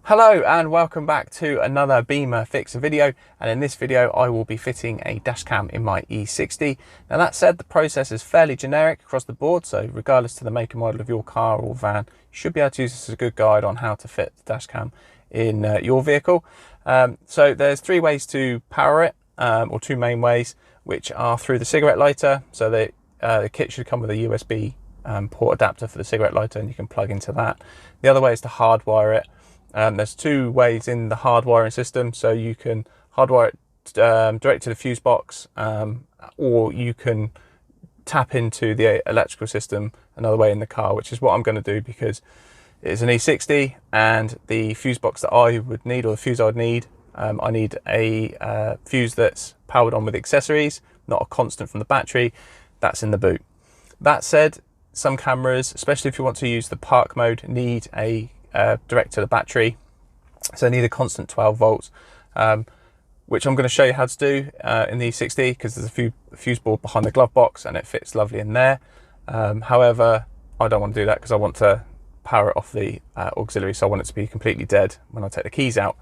Hello and welcome back to another Bimmer Fixer video, and in this video I will be fitting a dash cam in my e60. Now that said, the process is fairly generic across the board, so regardless to the make and model of your car or van, you should be able to use this as a good guide on how to fit the dash cam in your vehicle. So there's three ways to power it, or two main ways, which are through the cigarette lighter. So the kit should come with a USB port adapter for the cigarette lighter, and you can plug into that. The other way is to hardwire it. There's two ways in the hardwiring system, so you can hardwire it direct to the fuse box, or you can tap into the electrical system another way in the car, which is what I'm going to do because it's an e60 and the fuse box that I would need, or the fuse I would need, I need a fuse that's powered on with accessories, not a constant from the battery. That's in the boot. That said, some cameras, especially if you want to use the park mode, need a direct to the battery, so I need a constant 12 volts, which I'm going to show you how to do in the E60, because there's a fuse board behind the glove box and it fits lovely in there. However, I don't want to do that because I want to power it off the auxiliary, so I want it to be completely dead when I take the keys out.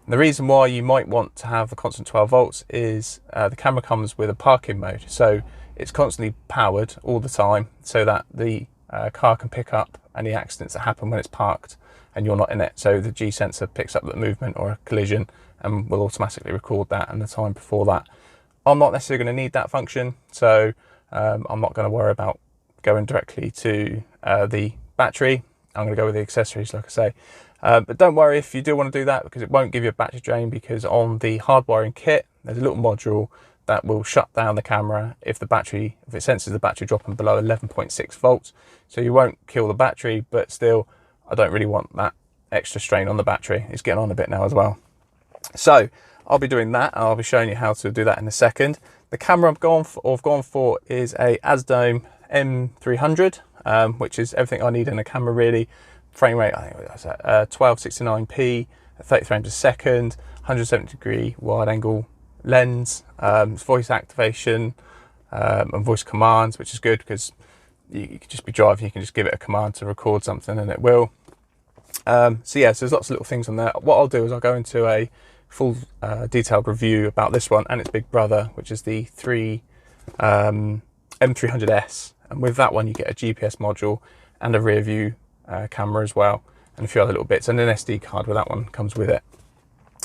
And the reason why you might want to have a constant 12 volts is the camera comes with a parking mode, so it's constantly powered all the time so that the car can pick up any accidents that happen when it's parked and you're not in it. So the G sensor picks up the movement or a collision and will automatically record that and the time before that. I'm not necessarily going to need that function, so I'm not going to worry about going directly to the battery. I'm going to go with the accessories, like I say. But don't worry if you do want to do that, because it won't give you a battery drain, because on the hardwiring kit there's a little module that will shut down the camera if it senses the battery dropping below 11.6 volts. So you won't kill the battery, but still, I don't really want that extra strain on the battery. It's getting on a bit now as well. So I'll be doing that, and I'll be showing you how to do that in a second. The camera I've gone for is a Azdome M300, which is everything I need in a camera really. Frame rate, I think that's 1269p, 30 frames a second, 170-degree wide angle lens, voice activation and voice commands, which is good because you can just be driving, you can just give it a command to record something and it will. So yeah, so there's lots of little things on there. What I'll do is I'll go into a full detailed review about this one and its big brother, which is the M300S, and with that one you get a GPS module and a rear view camera as well, and a few other little bits, and an SD card with that one comes with it.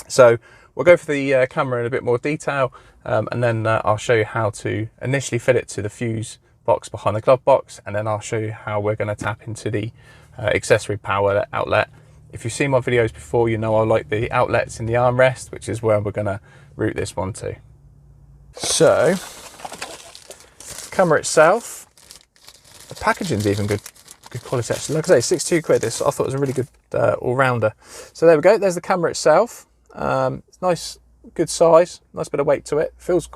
So we'll go for the camera in a bit more detail, and then I'll show you how to initially fit it to the fuse box behind the glove box, and then I'll show you how we're going to tap into the accessory power outlet. If you've seen my videos before, you know I like the outlets in the armrest, which is where we're going to route this one to. So, camera itself, the packaging's even good quality actually. Like I say, 62 quid. This I thought it was a really good all-rounder. So there we go. There's the camera itself. It's nice, good size, nice bit of weight to it. Feels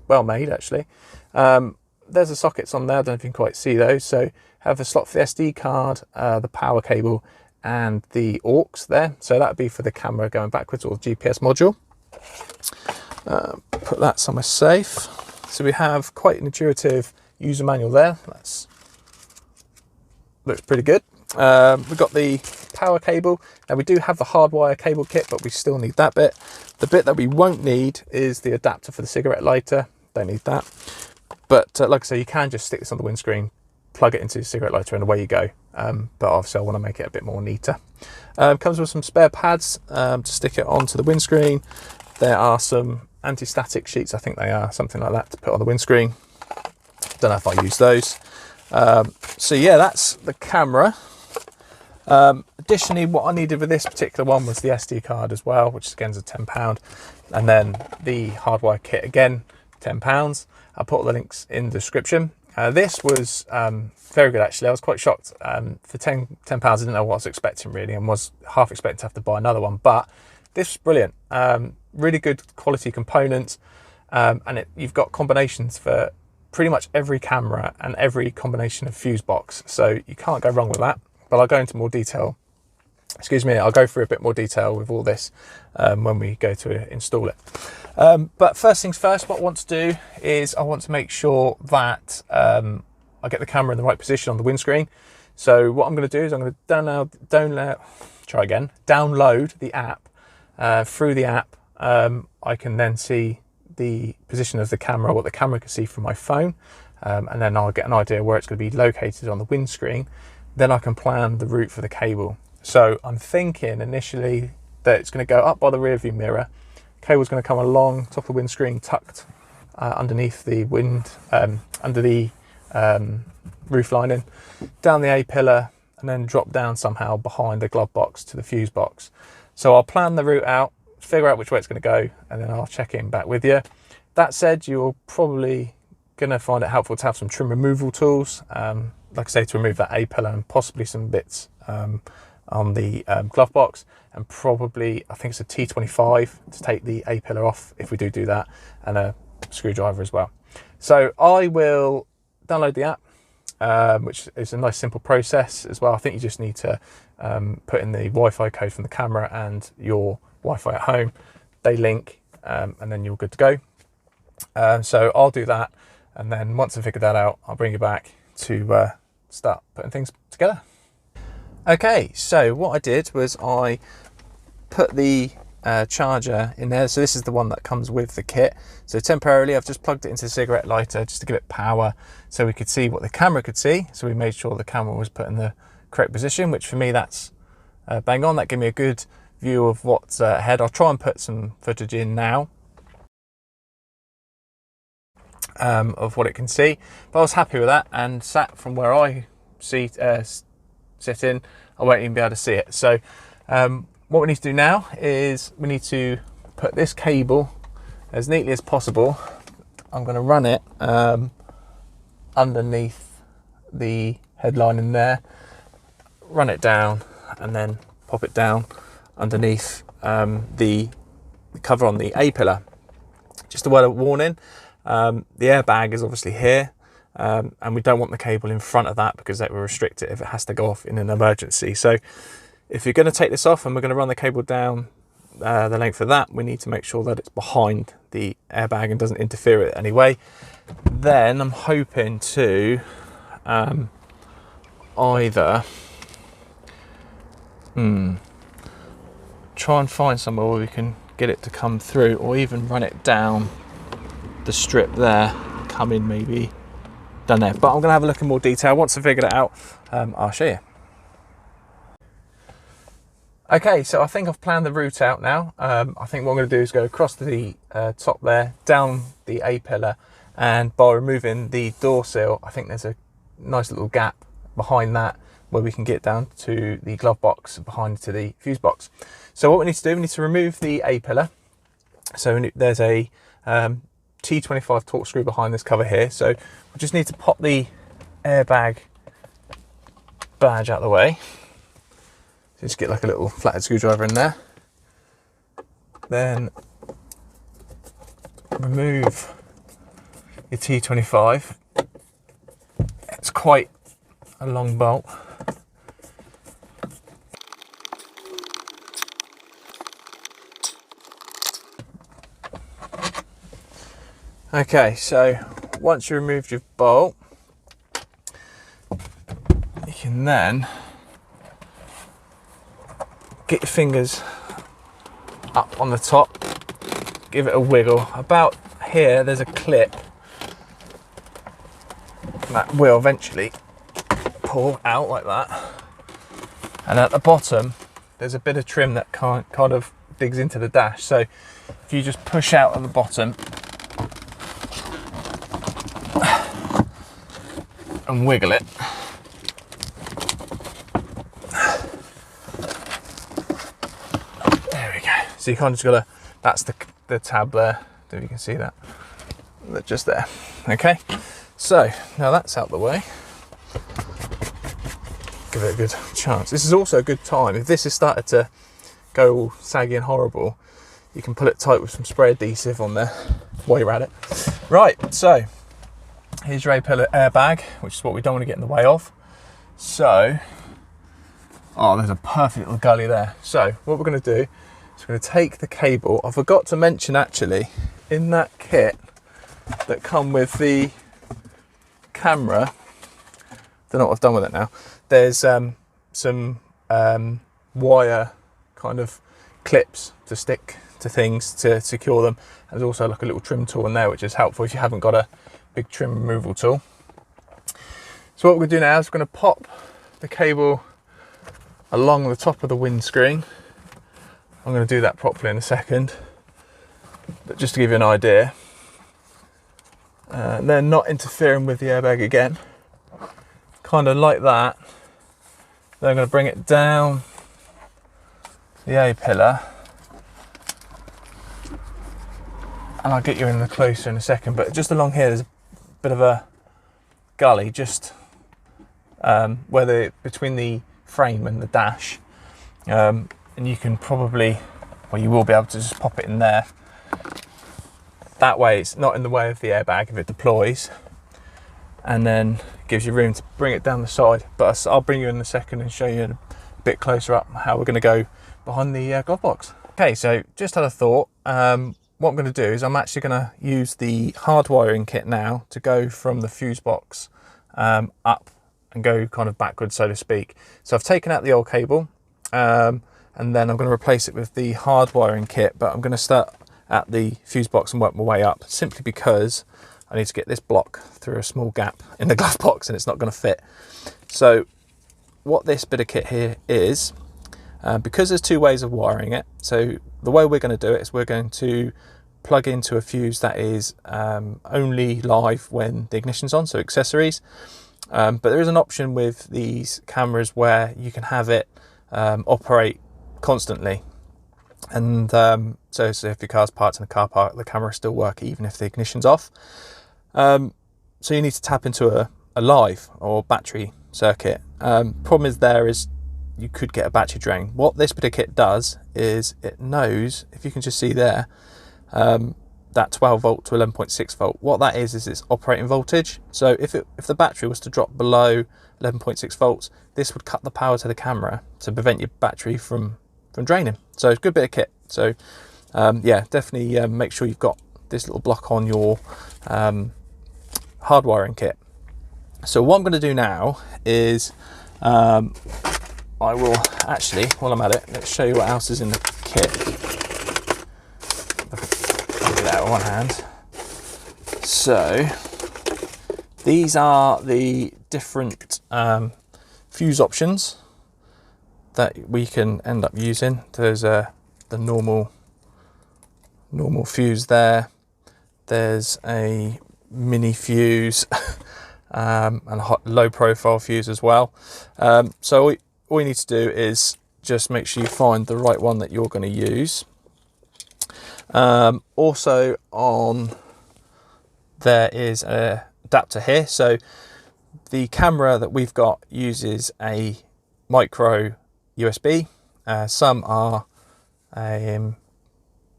well made actually. There's the sockets on there. I don't know if you can quite see those. So have a slot for the SD card, the power cable, and the aux there. So that would be for the camera going backwards, or the GPS module. Put that somewhere safe. So we have quite an intuitive user manual there. Looks pretty good. We've got the power cable. Now we do have the hardwire cable kit, but we still need that bit. The bit that we won't need is the adapter for the cigarette lighter. Don't need that. But like I say, you can just stick this on the windscreen, plug it into the cigarette lighter, and away you go. But obviously I want to make it a bit more neater. Comes with some spare pads to stick it onto the windscreen. There are some anti-static sheets, I think they are, something like that, to put on the windscreen. Don't know if I use those. So yeah, that's the camera. Additionally, what I needed with this particular one was the SD card as well, which again is a £10, and then the hardwire kit, again £10. I'll put all the links in the description. This was very good actually. I was quite shocked. For £10 I didn't know what I was expecting really, and was half expecting to have to buy another one, but this was brilliant. Really good quality components, and you've got combinations for pretty much every camera and every combination of fuse box, so you can't go wrong with that. But I'll go into more detail, I'll go through a bit more detail with all this when we go to install it. But first things first, what I want to do is I want to make sure that I get the camera in the right position on the windscreen. So what I'm going to do is I'm going to download the app. Through the app, I can then see the position of the camera, what the camera can see from my phone, and then I'll get an idea where it's going to be located on the windscreen. Then I can plan the route for the cable. So I'm thinking initially that it's going to go up by the rear view mirror. Cable's going to come along top of the windscreen, tucked underneath the under the roof lining, down the A-pillar, and then drop down somehow behind the glove box to the fuse box. So I'll plan the route out, figure out which way it's going to go, and then I'll check in back with you. That said, you're probably going to find it helpful to have some trim removal tools, like I say, to remove that A-pillar and possibly some bits on the glove box, and probably, I think it's a T25 to take the A-pillar off if we do that, and a screwdriver as well. So I will download the app, which is a nice simple process as well. I think you just need to put in the Wi-Fi code from the camera and your Wi-Fi at home. They link, and then you're good to go. So I'll do that, and then once I figure that out, I'll bring you back to start putting things together. Okay, so what I did was I put the charger in there. So this is the one that comes with the kit. So temporarily I've just plugged it into the cigarette lighter just to give it power so we could see what the camera could see. So we made sure the camera was put in the correct position, which for me that's bang on. That gave me a good view of what's ahead. I'll try and put some footage in now of what it can see, but I was happy with that, and sat from where I sit in, I won't even be able to see it. So what we need to do now is we need to put this cable as neatly as possible. I'm going to run it underneath the headline in there, run it down, and then pop it down underneath the cover on the A-pillar. Just a word of warning, the airbag is obviously here, and we don't want the cable in front of that because that will restrict it if it has to go off in an emergency. So if you're going to take this off and we're going to run the cable down the length of that, we need to make sure that it's behind the airbag and doesn't interfere with it anyway. Then I'm hoping to either try and find somewhere where we can get it to come through, or even run it down the strip there, come in maybe down there. But I'm going to have a look in more detail. Once I figured it out, I'll show you. Okay, so I think I've planned the route out now. I think what I'm going to do is go across the top there, down the A-pillar, and by removing the door sill, I think there's a nice little gap behind that where we can get down to the glove box behind to the fuse box. So what we need to do, we need to remove the A-pillar. So there's a T25 torque screw behind this cover here. So we just need to pop the airbag badge out of the way. So just get like a little flathead screwdriver in there. Then remove your T25. It's quite a long bolt. Okay, so once you removed your bolt, you can then get your fingers up on the top, give it a wiggle. About here, there's a clip that will eventually pull out like that. And at the bottom, there's a bit of trim that kind of digs into the dash. So if you just push out at the bottom and wiggle it, there we go. So you kind of just gotta, that's the tab there, if you can see that, just there. Okay, so now that's out the way, give it a good chance. This is also a good time, if this has started to go all saggy and horrible, you can pull it tight with some spray adhesive on there while you're at it. Right, so here's your A-pillar airbag, which is what we don't want to get in the way of. So, oh, there's a perfect little gully there. So what we're going to do is we're going to take the cable. I forgot to mention actually, in that kit that come with the camera, don't know what I've done with it now, there's some wire kind of clips to stick to things to secure them. There's also like a little trim tool in there, which is helpful if you haven't got a big trim removal tool. So what we're going to do now is we're going to pop the cable along the top of the windscreen. I'm going to do that properly in a second, but just to give you an idea, they're not interfering with the airbag again, kind of like that. Then I'm going to bring it down the A-pillar, and I'll get you in the closer in a second, but just along here there's a bit of a gully just between the frame and the dash, and you can probably, well, you will be able to just pop it in there. That way it's not in the way of the airbag if it deploys, and then it gives you room to bring it down the side. But I'll bring you in a second and show you a bit closer up how we're going to go behind the glove box. Okay, so just had a thought. What I'm going to do is I'm actually going to use the hard wiring kit now to go from the fuse box up and go kind of backwards, so to speak. So I've taken out the old cable, and then I'm going to replace it with the hard wiring kit, but I'm going to start at the fuse box and work my way up, simply because I need to get this block through a small gap in the glove box and it's not going to fit. So what this bit of kit here is, because there's two ways of wiring it, so the way we're going to do it is we're going to plug into a fuse that is only live when the ignition's on, so accessories. But there is an option with these cameras where you can have it operate constantly. And so if your car's parked in a car park, the camera will still work even if the ignition's off. So you need to tap into a live or battery circuit. Problem is you could get a battery drain. What this particular kit does is it knows, if you can just see there, that 12 volt to 11.6 volt. What that is its operating voltage. So if the battery was to drop below 11.6 volts, this would cut the power to the camera to prevent your battery from draining. So it's a good bit of kit. So yeah, definitely make sure you've got this little block on your hard wiring kit. So what I'm going to do now is I will actually, while I'm at it, let's show you what else is in the kit. I'll do that with one hand. So these are the different fuse options that we can end up using. There's the normal fuse there. There's a mini fuse and a low profile fuse as well. So all you need to do is just make sure you find the right one that you're going to use. Also on there is an adapter here. So the camera that we've got uses a micro USB. Some are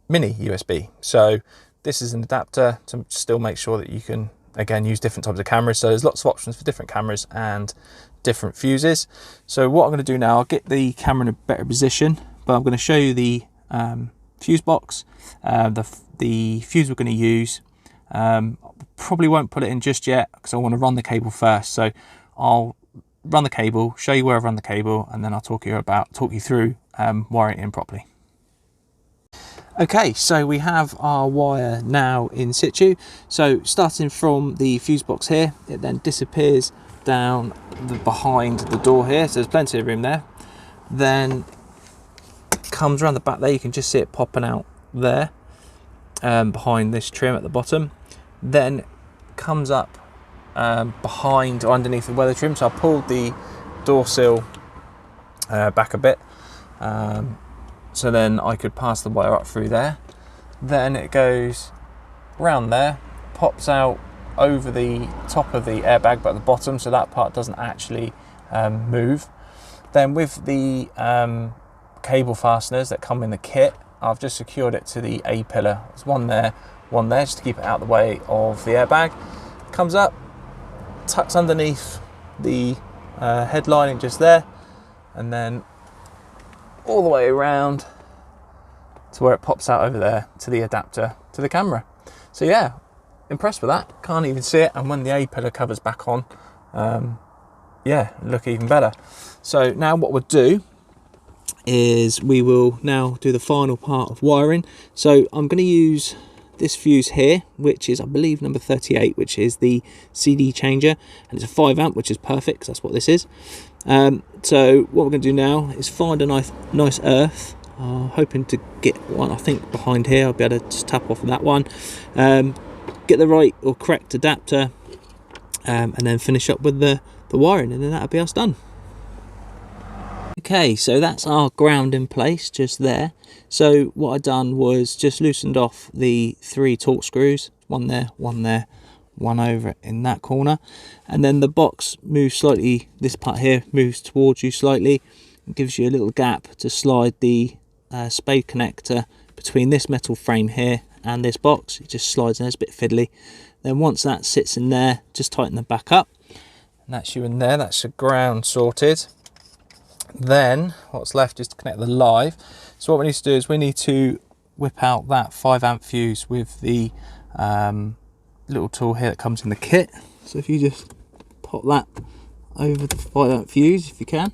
mini USB. So this is an adapter to still make sure that you can, again, use different types of cameras. So there's lots of options for different cameras and different fuses. So what I'm going to do now, I'll get the camera in a better position, but I'm going to show you the fuse box, the fuse we're going to use. Probably won't put it in just yet because I want to run the cable first. So I'll run the cable, show you where I've run the cable, and then I'll talk you through wiring it in properly. Okay, so we have our wire now in situ. So starting from the fuse box here, it then disappears down behind the door here, so there's plenty of room there. Then comes around the back there, you can just see it popping out there behind this trim at the bottom. Then comes up behind or underneath the weather trim. So I pulled the door sill back a bit, so then I could pass the wire up through there. Then it goes round there, pops out over the top of the airbag but at the bottom, so that part doesn't actually move. Then with the cable fasteners that come in the kit, I've just secured it to the A pillar. There's one there, just to keep it out of the way of the airbag. Comes up, tucks underneath the head lining just there, and then all the way around to where it pops out over there to the adapter to the camera. So yeah, impressed with that. Can't even see it, and when the A pillar cover's back on, yeah, look even better. So now what we'll do is we will now do the final part of wiring. So I'm going to use this fuse here, which is I believe number 38, which is the CD changer, and it's a 5 amp, which is perfect because that's what this is. So what we're going to do now is find a nice earth. Hoping to get one, I think, behind here. I'll be able to just tap off of that one, get the right or correct adapter, and then finish up with the wiring, and then that'll be us done. Okay, so that's our ground in place just there. So what I done was just loosened off the 3 torque screws, one there, one over in that corner, and then the box moves slightly. This part here moves towards you slightly. It gives you a little gap to slide the spade connector between this metal frame here and this box. It just slides in. It's a bit fiddly. Then once that sits in there, just tighten it back up, and that's you in there. That's your ground sorted. Then what's left is to connect the live. So what we need to do is we need to whip out that 5 amp fuse with the little tool here that comes in the kit. So if you just pop that over the 5 amp fuse if you can.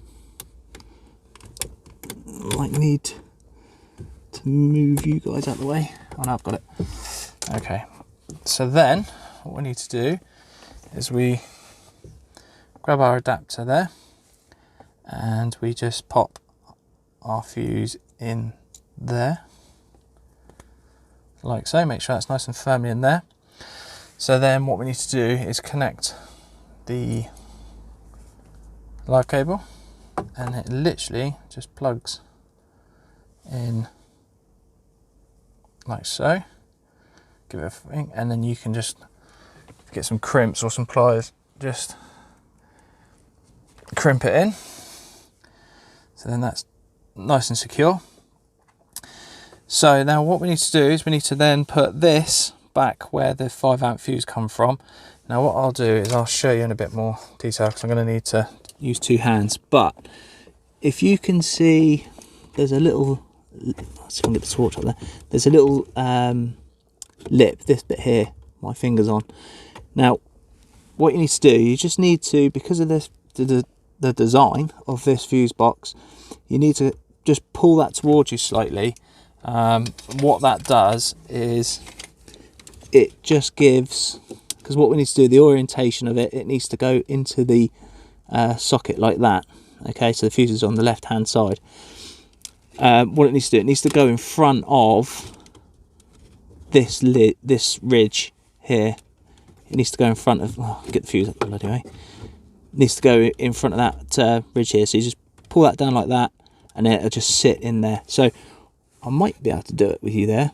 Might need to move you guys out of the way. Oh no, I've got it. Okay, so then what we need to do is we grab our adapter there, and we just pop our fuse in there like so. Make sure that's nice and firmly in there. So then what we need to do is connect the live cable, and it literally just plugs in like so. Give it a thing, and then you can just get some crimps or some pliers, just crimp it in. So then that's nice and secure. So now what we need to do is we need to then put this back where the 5 amp fuse come from. Now what I'll do is I'll show you in a bit more detail, because I'm going to need to use 2 hands. But if you can see, there's a little, let's see if I can get the torch up there. There's a little lip, this bit here, my finger's on. Now what you need to do, you just need to, because of this, the design of this fuse box, you need to just pull that towards you slightly. What that does is it just gives, because what we need to do, the orientation of it needs to go into the socket like that. Okay, so the fuse is on the left hand side. What it needs to do, it needs to go in front of this ridge here. It needs to go in front of, get the fuse up the bloody way. It needs to go in front of that ridge here. So you just pull that down like that, and then it'll just sit in there. So I might be able to do it with you there.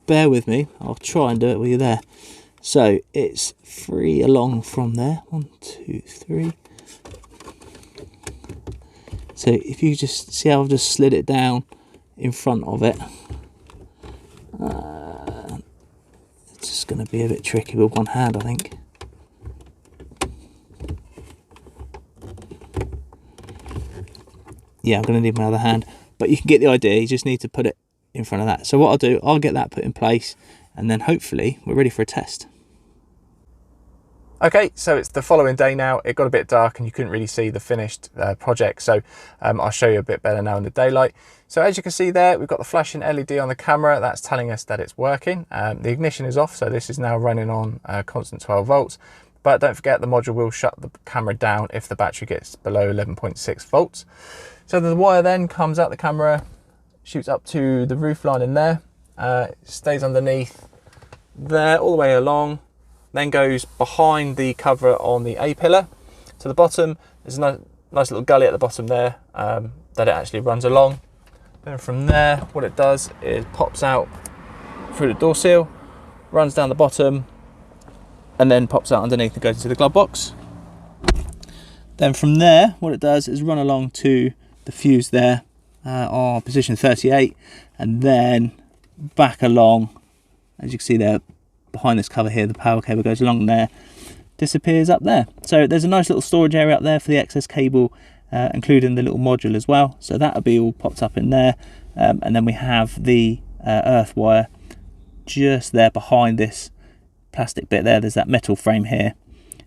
Bear with me, I'll try and do it with you there. So it's 3 along from there. 1, 2, 3. So if you just see how I've just slid it down in front of it. It's just going to be a bit tricky with one hand, I think. Yeah, I'm going to need my other hand, but you can get the idea. You just need to put it in front of that. So what I'll do, I'll get that put in place, and then hopefully we're ready for a test. Okay, so it's the following day now. It got a bit dark and you couldn't really see the finished project, so I'll show you a bit better now in the daylight. So as you can see there, we've got the flashing LED on the camera. That's telling us that it's working. The ignition is off, so this is now running on constant 12 volts. But don't forget, the module will shut the camera down if the battery gets below 11.6 volts. So the wire then comes out the camera, shoots up to the roof line in there, stays underneath there all the way along, then goes behind the cover on the A-pillar to the bottom. There's a nice little gully at the bottom there that it actually runs along. Then from there, what it does is pops out through the door seal, runs down the bottom, and then pops out underneath and goes into the glove box. Then from there, what it does is run along to the fuse there on position 38, and then back along, as you can see there behind this cover here, the power cable goes along there, disappears up there. So there's a nice little storage area up there for the excess cable, including the little module as well. So that'll be all popped up in there, and then we have the earth wire just there behind this plastic bit there. There's that metal frame here,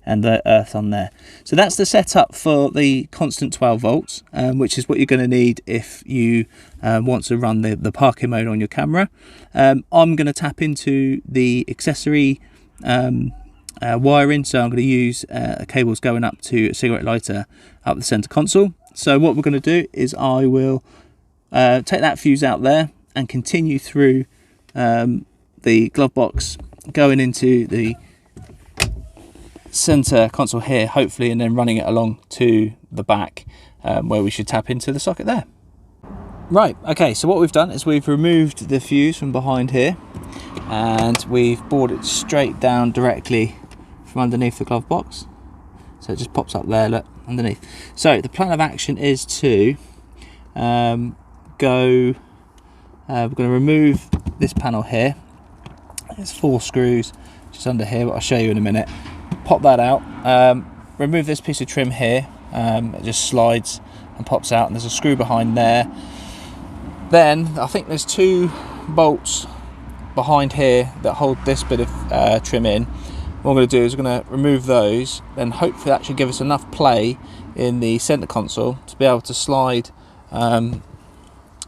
and the earth on there. So that's the setup for the constant 12 volts, which is what you're going to need if you want to run the parking mode on your camera. I'm going to tap into the accessory wiring, so I'm going to use cables going up to a cigarette lighter up the center console. So what we're going to do is I will take that fuse out there and continue through the glove box, going into the center console here, hopefully, and then running it along to the back where we should tap into the socket there. Right, okay, so what we've done is we've removed the fuse from behind here, and we've bored it straight down directly from underneath the glove box. So it just pops up there, look, underneath. So the plan of action is to we're going to remove this panel here. There's 4 screws just under here, but I'll show you in a minute. Pop that out, remove this piece of trim here, it just slides and pops out, and there's a screw behind there. Then I think there's 2 bolts behind here that hold this bit of trim in. What I'm going to do is we're going to remove those, then hopefully that should give us enough play in the center console to be able to slide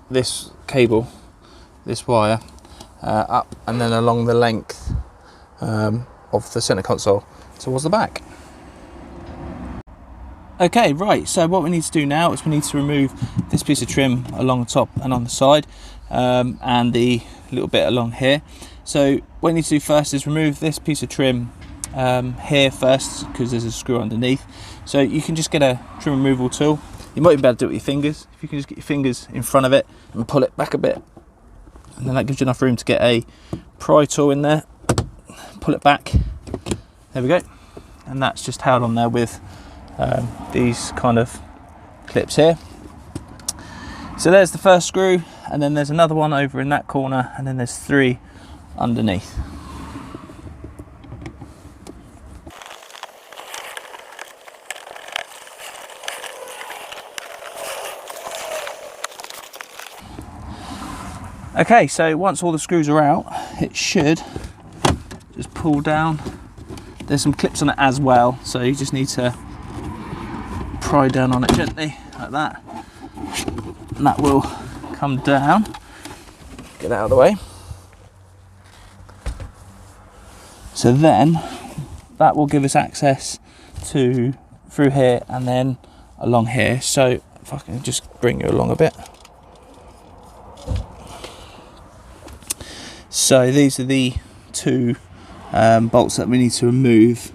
this cable, this wire, up and then along the length of the center console towards the back. Okay, right, so what we need to do now is we need to remove this piece of trim along the top and on the side, and the little bit along here. So what we need to do first is remove this piece of trim here first, because there's a screw underneath. So you can just get a trim removal tool. You might even be able to do it with your fingers. If you can just get your fingers in front of it and pull it back a bit, and then that gives you enough room to get a pry tool in there, pull it back, there we go, and that's just held on there with these kind of clips here. So there's the first screw, and then there's another one over in that corner, and then there's 3 underneath. Okay, so once all the screws are out, it should just pull down. There's some clips on it as well, so you just need to pry down on it gently like that, and that will come down. Get out of the way. So then that will give us access to through here and then along here. So if I can just bring you along a bit. So these are the 2 bolts that we need to remove.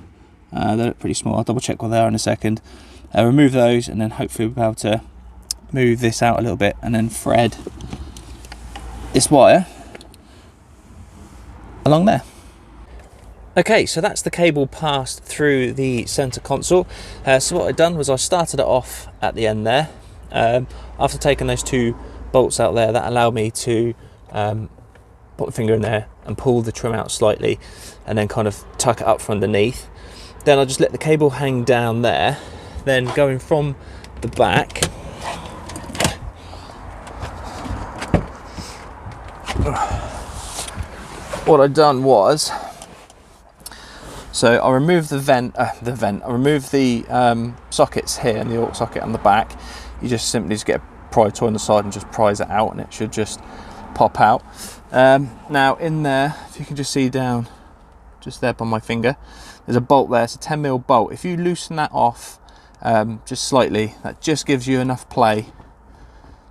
They look pretty small. I'll double check what they are in a second. Remove those, and then hopefully we'll be able to move this out a little bit and then thread this wire along there. Okay, so that's the cable passed through the center console. So what I've done was I started it off at the end there. After taking those 2 bolts out there, that allowed me to put a finger in there and pull the trim out slightly, and then kind of tuck it up from underneath. Then I just let the cable hang down there. Then going from the back, what I'd done was, so I removed I removed the sockets here and the aux socket on the back. You just simply get a pry tool on the side and just prise it out, and it should just pop out. Now in there, if you can just see down just there by my finger, there's a bolt there. It's a 10mm bolt. If you loosen that off just slightly, that just gives you enough play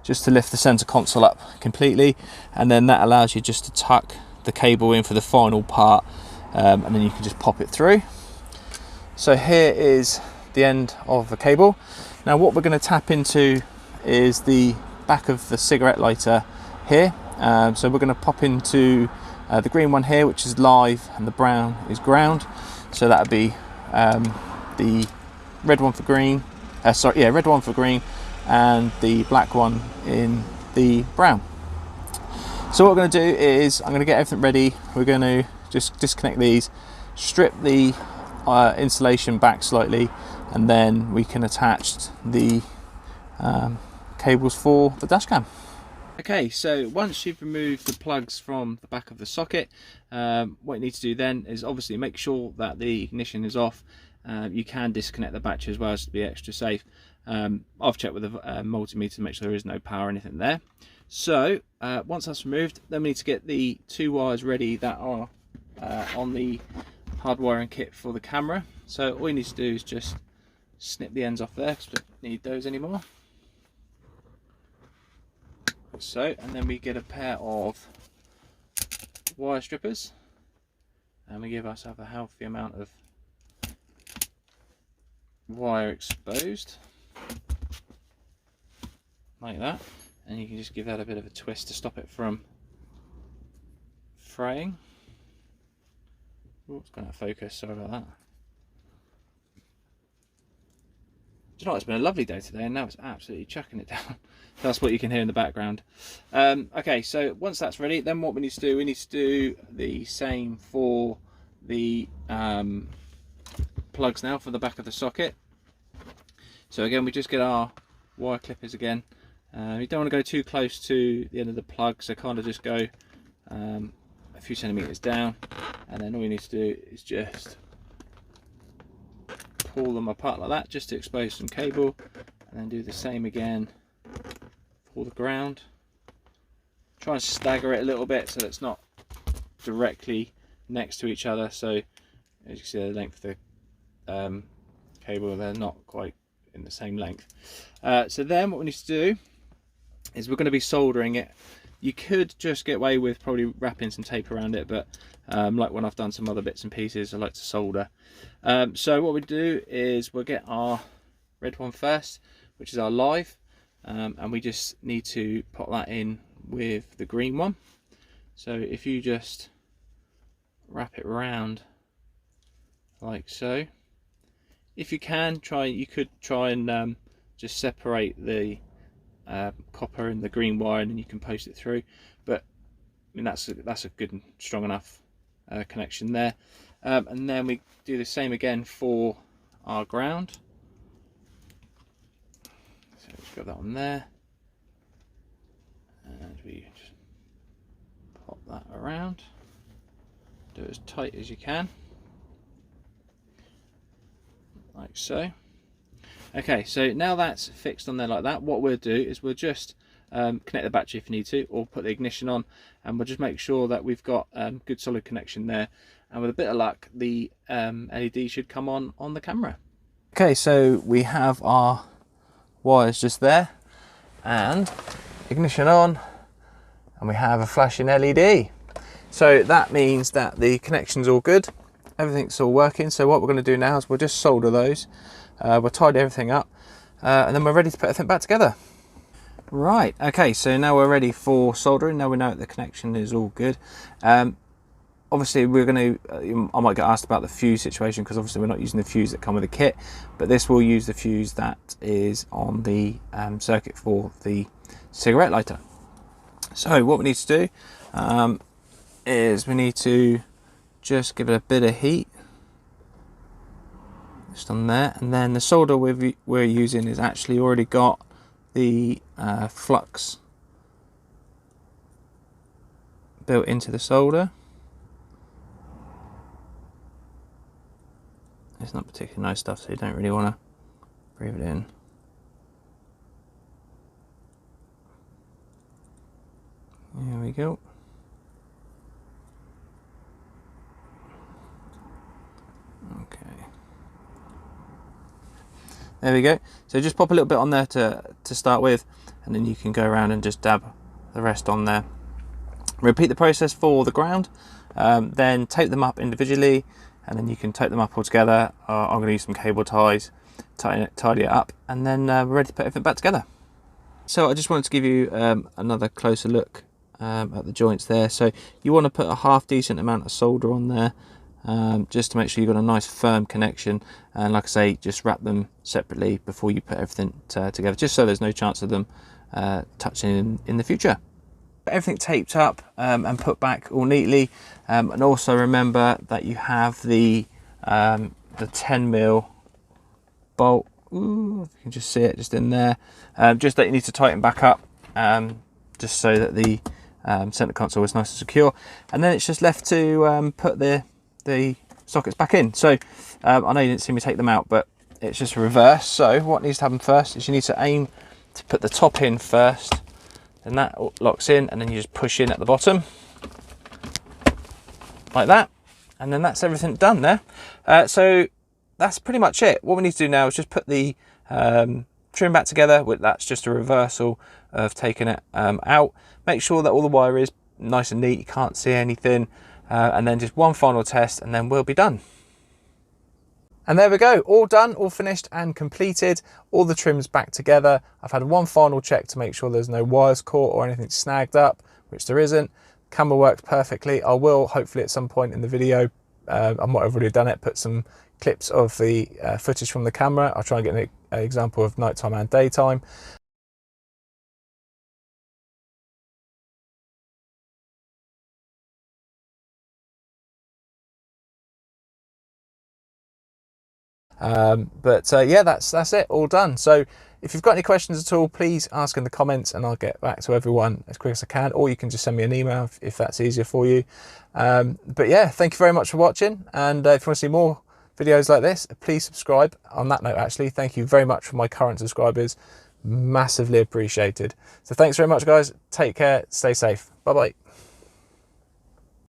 just to lift the center console up completely, and then that allows you just to tuck the cable in for the final part, and then you can just pop it through. So here is the end of the cable. Now what we're going to tap into is the back of the cigarette lighter here. So we're going to pop into the green one here, which is live, and the brown is ground. So that would be the red one for green, red one for green, and the black one in the brown. So what we're going to do is I'm going to get everything ready. We're going to just disconnect these, strip the insulation back slightly, and then we can attach the cables for the dash cam. Okay, so once you've removed the plugs from the back of the socket, what you need to do then is obviously make sure that the ignition is off You can disconnect the battery as well, just to be extra safe. I've checked with the multimeter to make sure there is no power or anything there. So once that's removed, then we need to get the 2 wires ready that are on the hard wiring kit for the camera. So all you need to do is just snip the ends off there, because we don't need those anymore. So, and then we get a pair of wire strippers, and we give ourselves a healthy amount of wire exposed, like that, and you can just give that a bit of a twist to stop it from fraying. Oh, it's gone out of focus, sorry about that. Do you know what, it's been a lovely day today, and now it's absolutely chucking it down. That's what you can hear in the background. Okay, so once that's ready, then what we need to do, we need to do the same for the plugs now for the back of the socket. So again, we just get our wire clippers again. You don't want to go too close to the end of the plug, so kind of just go a few centimeters down, and then all you need to do is just pull them apart like that, just to expose some cable, and then do the same again for the ground. Try and stagger it a little bit so it's not directly next to each other. So as you can see, the length of the cable, they're not quite in the same length. So then what we need to do is we're going to be soldering it. You could just get away with probably wrapping some tape around it, but like when I've done some other bits and pieces, I like to solder. So what we do is we'll get our red one first, which is our live, and we just need to pop that in with the green one. So if you just wrap it around like so, if you can, you could try and just separate the copper and the green wire, and then you can post it through. But I mean, that's a good and strong enough connection there. And then we do the same again for our ground. So we've got that on there, and we just pop that around. Do it as tight as you can, like so. Okay, so now that's fixed on there like that, what we'll do is we'll just connect the battery if you need to, or put the ignition on, and we'll just make sure that we've got good solid connection there, and with a bit of luck the LED should come on the camera. Okay, so we have our wires just there, and ignition on, and we have a flashing LED. So that means that the connection's all good, everything's all working. So what we're going to do now is we'll just solder those. We'll tidy everything up, and then we're ready to put everything back together. Right, okay, so now we're ready for soldering. Now we know that the connection is all good. Obviously we're going to, I might get asked about the fuse situation, because obviously we're not using the fuse that come with the kit, but this will use the fuse that is on the circuit for the cigarette lighter. So what we need to do is we need to just give it a bit of heat, just on there, and then the solder we're using is actually already got the flux built into the solder. It's not particularly nice stuff, so you don't really want to breathe it in. There we go. Okay. There we go. So just pop a little bit on there to start with, and then you can go around and just dab the rest on there. Repeat the process for the ground, then tape them up individually, and then you can tape them up all together. I'm going to use some cable ties, tidy it up, and then we're ready to put everything back together. So I just wanted to give you another closer look at the joints there. So you want to put a half decent amount of solder on there, just to make sure you've got a nice firm connection, and like I say, just wrap them separately before you put everything together, just so there's no chance of them touching in the future. Everything taped up and put back all neatly, and also remember that you have the 10mm bolt. Ooh, you can just see it just in there, just that you need to tighten back up, just so that the center console is nice and secure, and then it's just left to put the sockets back in. So I know you didn't see me take them out, but it's just reverse. So what needs to happen first is you need to aim to put the top in first, then that locks in, and then you just push in at the bottom like that, and then that's everything done there. So that's pretty much it. What we need to do now is just put the trim back together. That's just a reversal of taking it out. Make sure that all the wire is nice and neat, you can't see anything, and then just one final test and then we'll be done. And there we go, all done, all finished and completed. All the trims back together. I've had one final check to make sure there's no wires caught or anything snagged up, which there isn't. Camera works perfectly. I will hopefully at some point in the video, I might have already done it, put some clips of the footage from the camera. I'll try and get an example of nighttime and daytime. Yeah, that's it, all done. So if you've got any questions at all, please ask in the comments and I'll get back to everyone as quick as I can, or you can just send me an email if that's easier for you. But yeah, thank you very much for watching, and if you want to see more videos like this, please subscribe. On that note, actually, thank you very much for my current subscribers, massively appreciated. So thanks very much, guys. Take care, stay safe, bye bye.